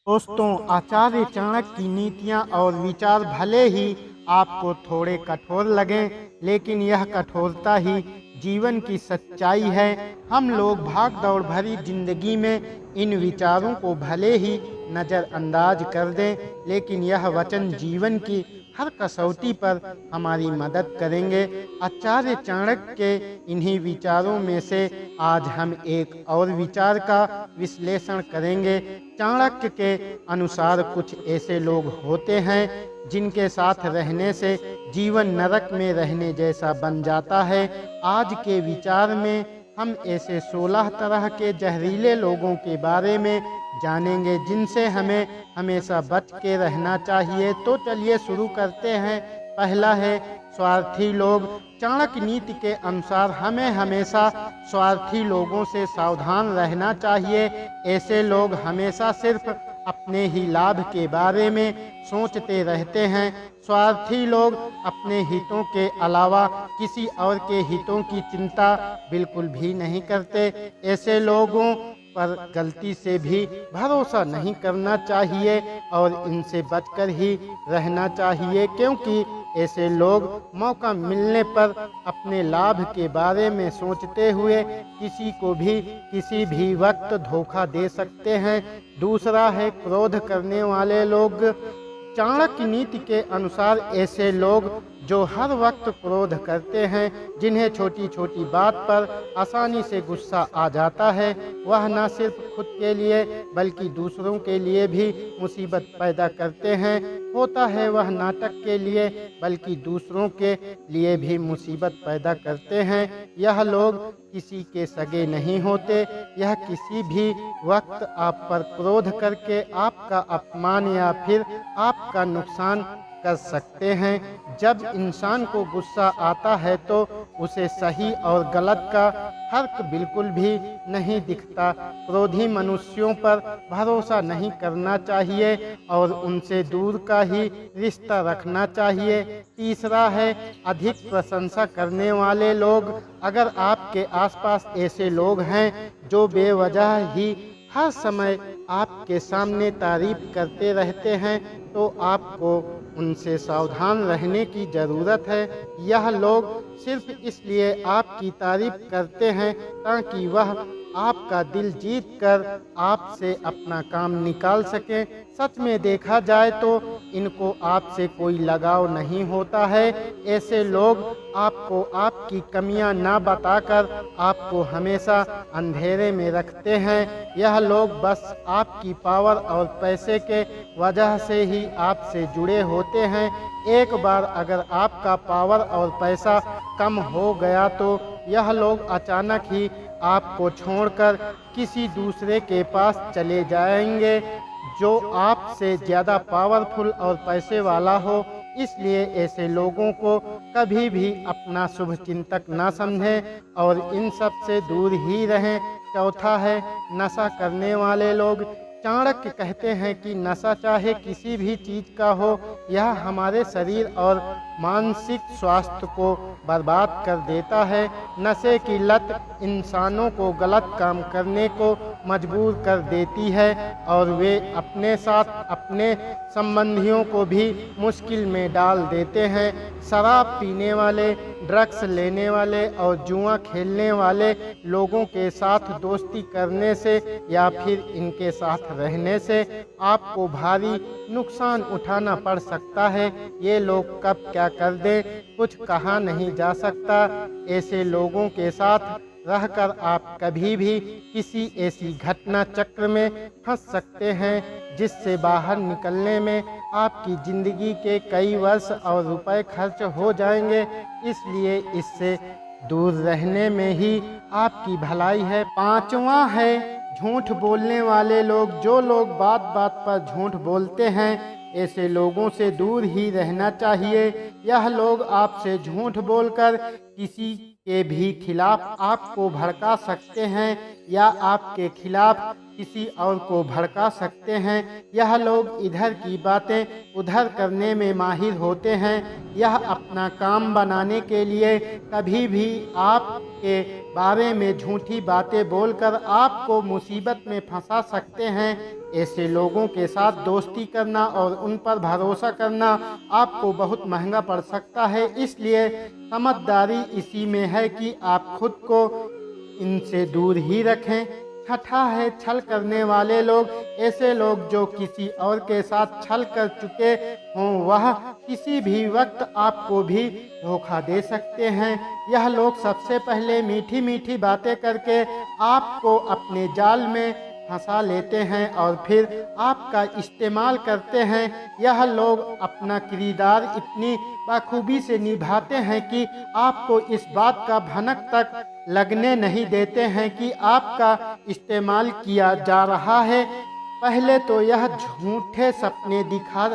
दोस्तों, आचार्य चाणक्य की नीतियाँ और विचार भले ही आपको थोड़े कठोर लगें, लेकिन यह कठोरता ही जीवन की सच्चाई है। हम लोग भाग दौड़ भरी जिंदगी में इन विचारों को भले ही नज़रअंदाज कर दें, लेकिन यह वचन जीवन की हर कसौटी पर हमारी मदद करेंगे। आचार्य चाणक्य के इन्हीं विचारों में से आज हम एक और विचार का विश्लेषण करेंगे। चाणक्य के अनुसार कुछ ऐसे लोग होते हैं जिनके साथ रहने से जीवन नरक में रहने जैसा बन जाता है। आज के विचार में हम ऐसे 16 तरह के जहरीले लोगों के बारे में जानेंगे जिनसे हमें हमेशा बच के रहना चाहिए। तो चलिए शुरू करते हैं। पहला है स्वार्थी लोग। चाणक्य नीति के अनुसार हमें हमेशा स्वार्थी लोगों से सावधान रहना चाहिए। ऐसे लोग हमेशा सिर्फ अपने ही लाभ के बारे में सोचते रहते हैं। स्वार्थी लोग अपने हितों के अलावा किसी और के हितों की चिंता बिल्कुल भी नहीं करते। ऐसे लोगों पर गलती से भी भरोसा नहीं करना चाहिए और इनसे बचकर ही रहना चाहिए, क्योंकि ऐसे लोग मौका मिलने पर अपने लाभ के बारे में सोचते हुए किसी को भी किसी भी वक्त धोखा दे सकते हैं। दूसरा है क्रोध करने वाले लोग। चाणक्य नीति के अनुसार ऐसे लोग जो हर वक्त क्रोध करते हैं, जिन्हें छोटी छोटी बात पर आसानी से गुस्सा आ जाता है, वह न सिर्फ खुद के लिए बल्कि दूसरों के लिए भी मुसीबत पैदा करते हैं। होता है वह नाटक के लिए बल्कि दूसरों के लिए भी मुसीबत पैदा करते हैं। यह लोग किसी के सगे नहीं होते। यह किसी भी वक्त आप पर क्रोध करके आपका अपमान या फिर आपका नुकसान कर सकते हैं। जब इंसान को गुस्सा आता है तो उसे सही और गलत का फर्क बिल्कुल भी नहीं दिखता। क्रोधी मनुष्यों पर भरोसा नहीं करना चाहिए और उनसे दूर का ही रिश्ता रखना चाहिए। तीसरा है अधिक प्रशंसा करने वाले लोग। अगर आपके आसपास ऐसे लोग हैं जो बेवजह ही हर समय आपके सामने तारीफ करते रहते हैं, तो आपको उनसे सावधान रहने की ज़रूरत है। यह लोग सिर्फ इसलिए आपकी तारीफ करते हैं ताकि वह आपका दिल जीत कर आपसे अपना काम निकाल सकें। सच में देखा जाए तो इनको आपसे कोई लगाव नहीं होता है। ऐसे लोग आपको आपकी कमियां ना बताकर आपको हमेशा अंधेरे में रखते हैं। यह लोग बस आपकी पावर और पैसे के वजह से ही आपसे जुड़े होते हैं। एक बार अगर आपका पावर और पैसा कम हो गया तो यह लोग अचानक ही आपको छोड़कर किसी दूसरे के पास चले जाएंगे जो आपसे ज़्यादा पावरफुल और पैसे वाला हो। इसलिए ऐसे लोगों को कभी भी अपना शुभचिंतक ना समझें और इन सब से दूर ही रहें। चौथा है नशा करने वाले लोग। चाणक्य कहते हैं कि नशा चाहे किसी भी चीज़ का हो, यह हमारे शरीर और मानसिक स्वास्थ्य को बर्बाद कर देता है। नशे की लत इंसानों को गलत काम करने को मजबूर कर देती है और वे अपने साथ अपने संबंधियों को भी मुश्किल में डाल देते हैं। शराब पीने वाले, ड्रग्स लेने वाले और जुआ खेलने वाले लोगों के साथ दोस्ती करने से या फिर इनके साथ रहने से आपको भारी नुकसान उठाना पड़ सकता है। ये लोग कब क्या कर दें कुछ कहा नहीं जा सकता। ऐसे लोगों के साथ रहकर आप कभी भी किसी ऐसी घटना चक्र में फंस सकते हैं जिससे बाहर निकलने में आपकी ज़िंदगी के कई वर्ष और रुपए खर्च हो जाएंगे। इसलिए इससे दूर रहने में ही आपकी भलाई है। पांचवा है झूठ बोलने वाले लोग। जो लोग बात बात पर झूठ बोलते हैं, ऐसे लोगों से दूर ही रहना चाहिए। यह लोग आपसे झूठ बोलकर किसी के भी खिलाफ आपको भड़का सकते हैं या आपके खिलाफ किसी और को भड़का सकते हैं। यह लोग इधर की बातें उधर करने में माहिर होते हैं। यह अपना काम बनाने के लिए कभी भी आपके बारे में झूठी बातें बोलकर आपको मुसीबत में फंसा सकते हैं। ऐसे लोगों के साथ दोस्ती करना और उन पर भरोसा करना आपको बहुत महंगा पड़ सकता है। इसलिए समझदारी इसी में है कि आप खुद को इनसे दूर ही रखें। छठा है छल करने वाले लोग। ऐसे लोग जो किसी और के साथ छल कर चुके हों वह किसी भी वक्त आपको भी धोखा दे सकते हैं। यह लोग सबसे पहले मीठी मीठी बातें करके आपको अपने जाल में फंसा लेते हैं और फिर आपका इस्तेमाल करते हैं। यह लोग अपना किरदार इतनी बखूबी से निभाते हैं कि आपको इस बात का भनक तक लगने नहीं देते हैं कि आपका इस्तेमाल किया जा रहा है। पहले तो यह झूठे सपने दिखा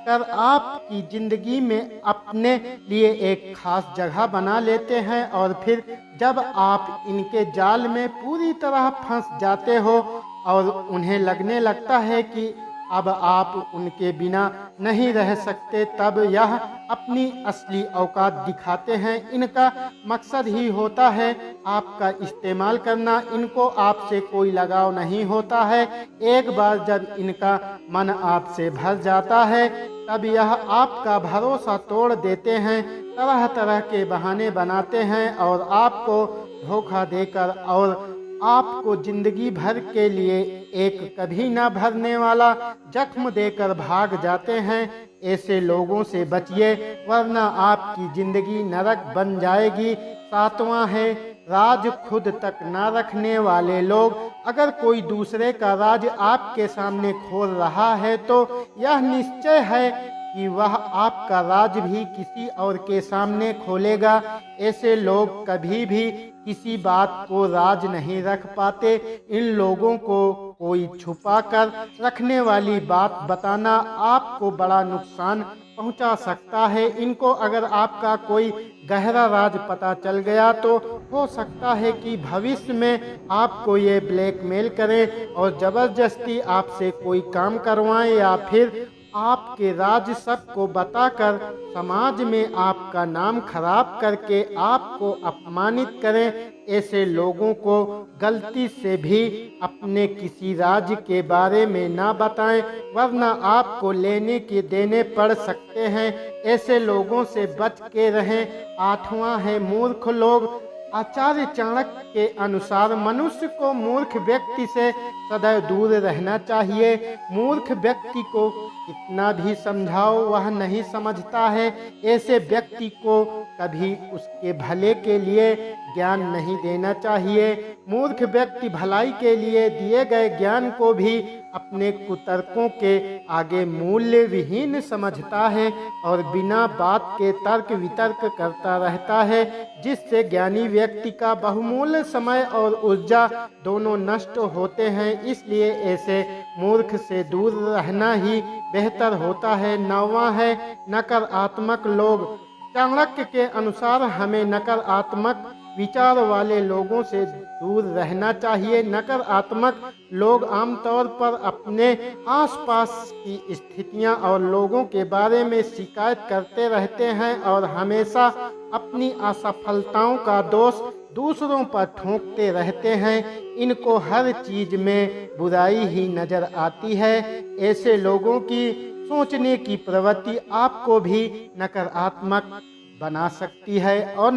कर आपकी ज़िंदगी में अपने लिए एक खास जगह बना लेते हैं और फिर जब आप इनके जाल में पूरी तरह फंस जाते हो और उन्हें लगने लगता है कि अब आप उनके बिना नहीं रह सकते, तब यह अपनी असली औकात दिखाते हैं। इनका मकसद ही होता है आपका इस्तेमाल करना। इनको आपसे कोई लगाव नहीं होता है। एक बार जब इनका मन आपसे भर जाता है तब यह आपका भरोसा तोड़ देते हैं, तरह तरह के बहाने बनाते हैं और आपको धोखा देकर और आपको जिंदगी भर के लिए एक कभी ना भरने वाला जख्म देकर भाग जाते हैं। ऐसे लोगों से बचिए वरना आपकी जिंदगी नरक बन जाएगी। सातवां है राज खुद तक ना रखने वाले लोग। अगर कोई दूसरे का राज आपके सामने खोल रहा है तो यह निश्चय है कि वह आपका राज भी किसी और के सामने खोलेगा। ऐसे लोग कभी भी किसी बात को राज नहीं रख पाते। इन लोगों को कोई छुपा कर रखने वाली बात बताना आपको बड़ा नुकसान पहुंचा सकता है। इनको अगर आपका कोई गहरा राज पता चल गया तो हो सकता है कि भविष्य में आपको ये ब्लैकमेल करें और ज़बरदस्ती आपसे कोई काम करवाएं या फिर आपके राज सबको बताकर समाज में आपका नाम खराब करके आपको अपमानित करें। ऐसे लोगों को गलती से भी अपने किसी राज के बारे में ना बताएं वरना आपको लेने के देने पड़ सकते हैं। ऐसे लोगों से बच के रहें। आठवां है मूर्ख लोग। आचार्य चाणक्य के अनुसार मनुष्य को मूर्ख व्यक्ति से सदैव दूर रहना चाहिए। मूर्ख व्यक्ति को कितना भी समझाओ वह नहीं समझता है। ऐसे व्यक्ति को कभी उसके भले के लिए ज्ञान नहीं देना चाहिए। मूर्ख व्यक्ति भलाई के लिए दिए गए ज्ञान को भी अपने कुतर्कों के आगे मूल्य विहीन समझता है और बिना बात के तर्क वितर्क करता रहता है, जिससे ज्ञानी व्यक्ति का बहुमूल्य समय और ऊर्जा दोनों नष्ट होते हैं। इसलिए ऐसे मूर्ख से दूर रहना ही बेहतर होता है। नौवां है नकारात्मक लोग। चाणक्य के अनुसार हमें नकारात्मक विचार वाले लोगों से दूर रहना चाहिए। नकारात्मक लोग आमतौर पर अपने आसपास की स्थितियां और लोगों के बारे में शिकायत करते रहते हैं और हमेशा अपनी असफलताओं का दोष दूसरों पर ठोंकते रहते हैं। इनको हर चीज में बुराई ही नजर आती है। ऐसे लोगों की सोचने की प्रवृत्ति आपको भी नकारात्मक बना सकती है और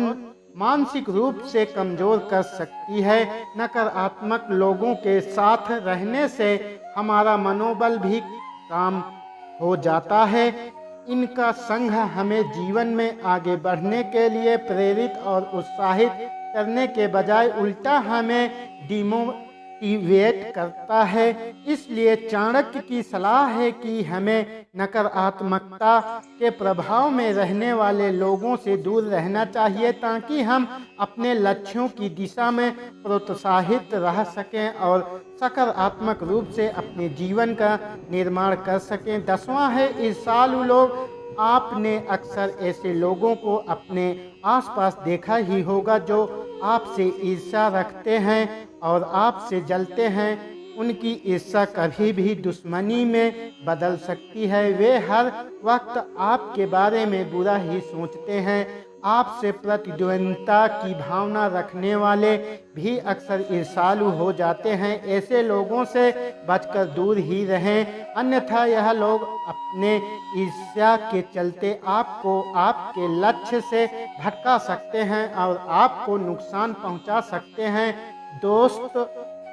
मानसिक रूप से कमजोर कर सकती है। नकारात्मक लोगों के साथ रहने से हमारा मनोबल भी कम हो जाता है। इनका संग हमें जीवन में आगे बढ़ने के लिए प्रेरित और उत्साहित करने के बजाय उल्टा हमें डिमोटिवेट करता है। इसलिए चाणक्य की सलाह है कि हमें नकारात्मकता के प्रभाव में रहने वाले लोगों से दूर रहना चाहिए ताकि हम अपने लक्ष्यों की दिशा में प्रोत्साहित रह सकें और सकारात्मक रूप से अपने जीवन का निर्माण कर सकें। 10वां है ईर्ष्यालु लोग। आपने अक्सर ऐसे लोगों को अपने आसपास देखा ही होगा जो आपसे ईर्ष्या रखते हैं और आपसे जलते हैं। उनकी ईर्ष्या कभी भी दुश्मनी में बदल सकती है। वे हर वक्त आपके बारे में बुरा ही सोचते हैं। आपसे प्रतिद्वंद्विता की भावना रखने वाले भी अक्सर ईर्ष्यालु हो जाते हैं। ऐसे लोगों से बचकर दूर ही रहें, अन्यथा यह लोग अपने ईर्ष्या के चलते आपको आपके लक्ष्य से भटका सकते हैं और आपको नुकसान पहुंचा सकते हैं। दोस्त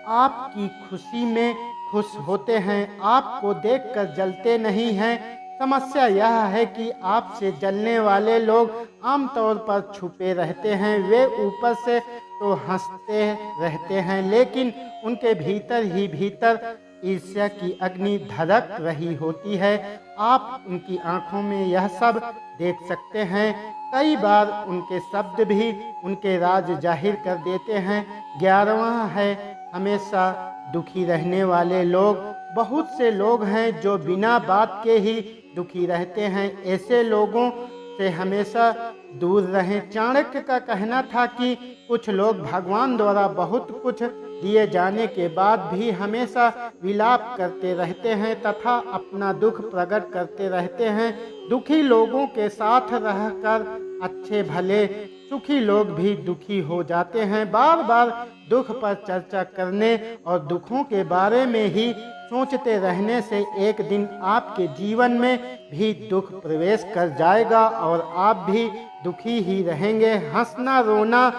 आपकी खुशी में खुश होते हैं, आपको देखकर जलते नहीं हैं। समस्या यह है कि आपसे जलने वाले लोग आमतौर पर छुपे रहते हैं। वे ऊपर से तो हंसते रहते हैं, लेकिन उनके भीतर ही भीतर ईर्ष्या की अग्नि धधक रही होती है। आप उनकी आंखों में यह सब देख सकते हैं। कई बार उनके शब्द भी उनके राज जाहिर कर देते हैं। 11वां है हमेशा दुखी रहने वाले लोग। बहुत से लोग हैं जो बिना बात के ही दुखी रहते हैं। ऐसे लोगों से हमेशा दूर रहें। चाणक्य का कहना था कि कुछ लोग भगवान द्वारा बहुत कुछ दिए जाने के बाद भी हमेशा विलाप करते रहते हैं तथा अपना दुख प्रकट करते रहते हैं। दुखी लोगों के साथ रहकर अच्छे भले सुखी लोग भी दुखी हो जाते हैं। बार बार दुख पर चर्चा करने और दुखों के बारे में ही सोचते रहने से एक दिन आपके जीवन में भी दुख प्रवेश कर जाएगा और आप भी दुखी ही रहेंगे। हंसना, रोना,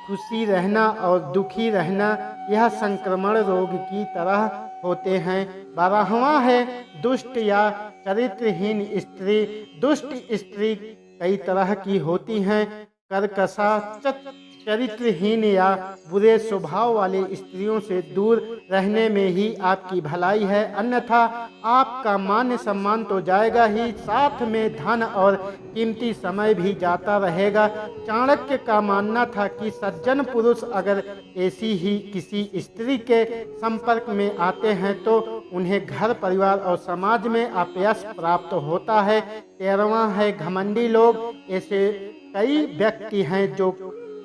खुशी रहना और दुखी रहना यह संक्रमण रोग की तरह होते हैं। 12वां है दुष्ट या चरित्रहीन स्त्री। दुष्ट स्त्री कई तरह की होती हैं। कर्कशा, चरित्रहीन या बुरे स्वभाव वाले स्त्रियों से दूर रहने में ही आपकी भलाई है, अन्यथा आपका मान सम्मान तो जाएगा ही, साथ में धन और कीमती समय भी जाता रहेगा। चाणक्य का मानना था कि सज्जन पुरुष अगर ऐसी ही किसी स्त्री के संपर्क में आते हैं तो उन्हें घर, परिवार और समाज में अपयश प्राप्त होता है। 13वां है घमंडी लोग। ऐसे कई व्यक्ति हैं जो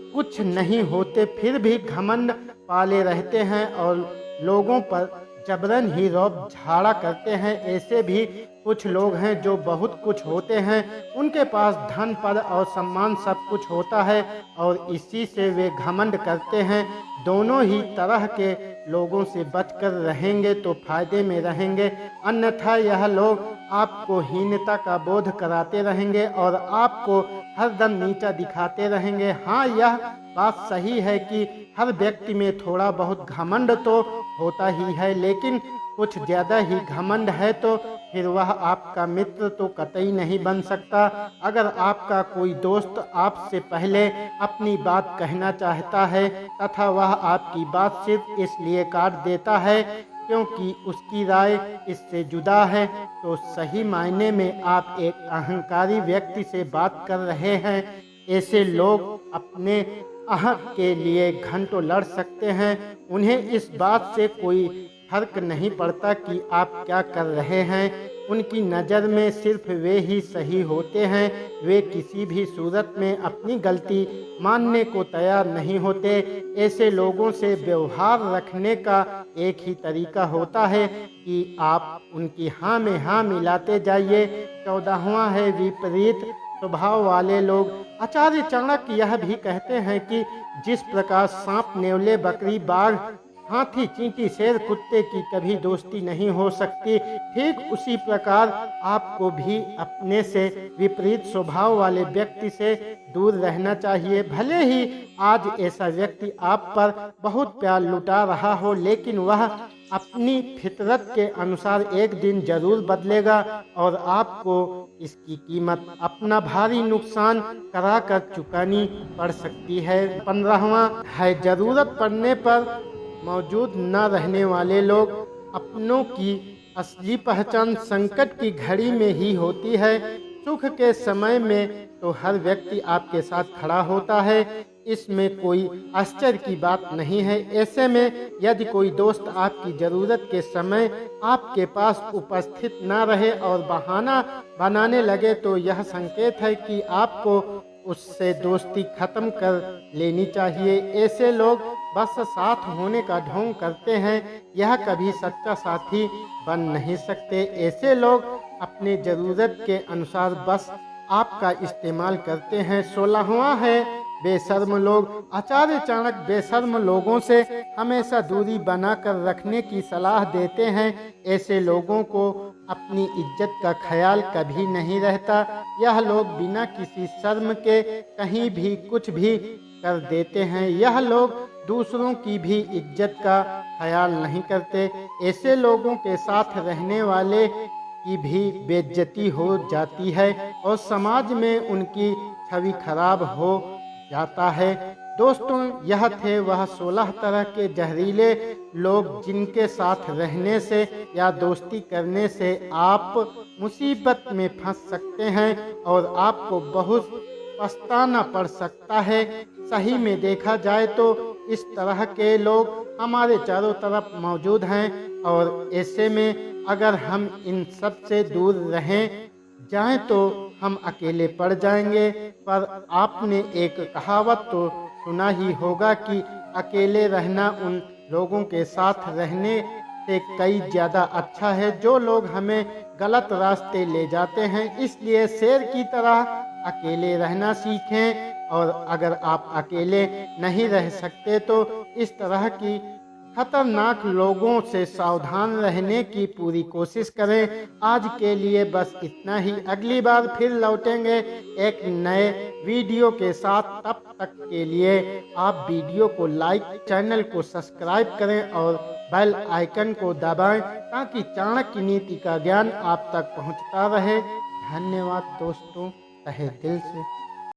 कुछ नहीं होते फिर भी घमंड पाले रहते हैं और लोगों पर जबरन ही रौब झाड़ा करते हैं। ऐसे भी कुछ लोग हैं जो बहुत कुछ होते हैं, उनके पास धन, पद और सम्मान सब कुछ होता है और इसी से वे घमंड करते हैं। दोनों ही तरह के लोगों से बचकर रहेंगे तो फायदे में रहेंगे, अन्यथा यह लोग आपको हीनता का बोध कराते रहेंगे और आपको हरदम नीचा दिखाते रहेंगे। हाँ, यह बात सही है कि हर व्यक्ति में थोड़ा बहुत घमंड तो होता ही है, लेकिन कुछ ज़्यादा ही घमंड है तो फिर वह आपका मित्र तो कतई नहीं बन सकता। अगर आपका कोई दोस्त आपसे पहले अपनी बात कहना चाहता है तथा वह आपकी बात सिर्फ इसलिए काट देता है क्योंकि उसकी राय इससे जुदा है, तो सही मायने में आप एक अहंकारी व्यक्ति से बात कर रहे हैं। ऐसे लोग अपने अहं के लिए घंटों लड़ सकते हैं। उन्हें इस बात से कोई फर्क नहीं पड़ता कि आप क्या कर रहे हैं। उनकी नज़र में सिर्फ वे ही सही होते हैं। वे किसी भी सूरत में अपनी गलती मानने को तैयार नहीं होते। ऐसे लोगों से व्यवहार रखने का एक ही तरीका होता है कि आप उनकी हाँ में हाँ मिलाते जाइए। 14वां है विपरीत स्वभाव वाले लोग। आचार्य चाणक्य यह भी कहते हैं कि जिस प्रकार सांप, नेवले, बकरी, बाघ, हाथी, चींटी, शेर, कुत्ते की कभी दोस्ती नहीं हो सकती, ठीक उसी प्रकार आपको भी अपने से विपरीत स्वभाव वाले व्यक्ति से दूर रहना चाहिए। भले ही आज ऐसा व्यक्ति आप पर बहुत प्यार लुटा रहा हो, लेकिन वह अपनी फितरत के अनुसार एक दिन जरूर बदलेगा और आपको इसकी कीमत अपना भारी नुकसान कराकर चुकानी पड़ सकती है। 15वां है जरूरत पड़ने पर मौजूद न रहने वाले लोग। अपनों की असली पहचान संकट की घड़ी में ही होती है। सुख के समय में तो हर व्यक्ति आपके साथ खड़ा होता है, इसमें कोई आश्चर्य की बात नहीं है। ऐसे में यदि कोई दोस्त आपकी ज़रूरत के समय आपके पास उपस्थित न रहे और बहाना बनाने लगे तो यह संकेत है कि आपको उससे दोस्ती खत्म कर लेनी चाहिए। ऐसे लोग बस साथ होने का ढोंग करते हैं, यह कभी सच्चा साथी बन नहीं सकते। ऐसे लोग अपने ज़रूरत के अनुसार बस आपका इस्तेमाल करते हैं। 16वां है बेशर्म लोग। आचार्य चाणक्य बेशर्म लोगों से हमेशा दूरी बनाकर रखने की सलाह देते हैं। ऐसे लोगों को अपनी इज्जत का ख्याल कभी नहीं रहता। यह लोग बिना किसी शर्म के कहीं भी कुछ भी कर देते हैं। यह लोग दूसरों की भी इज्जत का ख्याल नहीं करते। ऐसे लोगों के साथ रहने वाले की भी बेइज्जती हो जाती है और समाज में उनकी छवि खराब हो जाता है। दोस्तों, यह थे वह 16 तरह के जहरीले लोग जिनके साथ रहने से या दोस्ती करने से आप मुसीबत में फंस सकते हैं और आपको बहुत पछताना पड़ सकता है। सही में देखा जाए तो इस तरह के लोग हमारे चारों तरफ मौजूद हैं और ऐसे में अगर हम इन सब से दूर रहें जाएं तो हम अकेले पड़ जाएंगे। पर आपने एक कहावत तो सुना ही होगा कि अकेले रहना उन लोगों के साथ रहने से कई ज़्यादा अच्छा है जो लोग हमें गलत रास्ते ले जाते हैं। इसलिए शेर की तरह अकेले रहना सीखें और अगर आप अकेले नहीं रह सकते तो इस तरह की खतरनाक लोगों से सावधान रहने की पूरी कोशिश करें। आज के लिए बस इतना ही। अगली बार फिर लौटेंगे एक नए वीडियो के साथ। तब तक के लिए आप वीडियो को लाइक, चैनल को सब्सक्राइब करें और बेल आइकन को दबाएं ताकि चाणक्य नीति का ज्ञान आप तक पहुंचता रहे। धन्यवाद दोस्तों, तहे दिल से।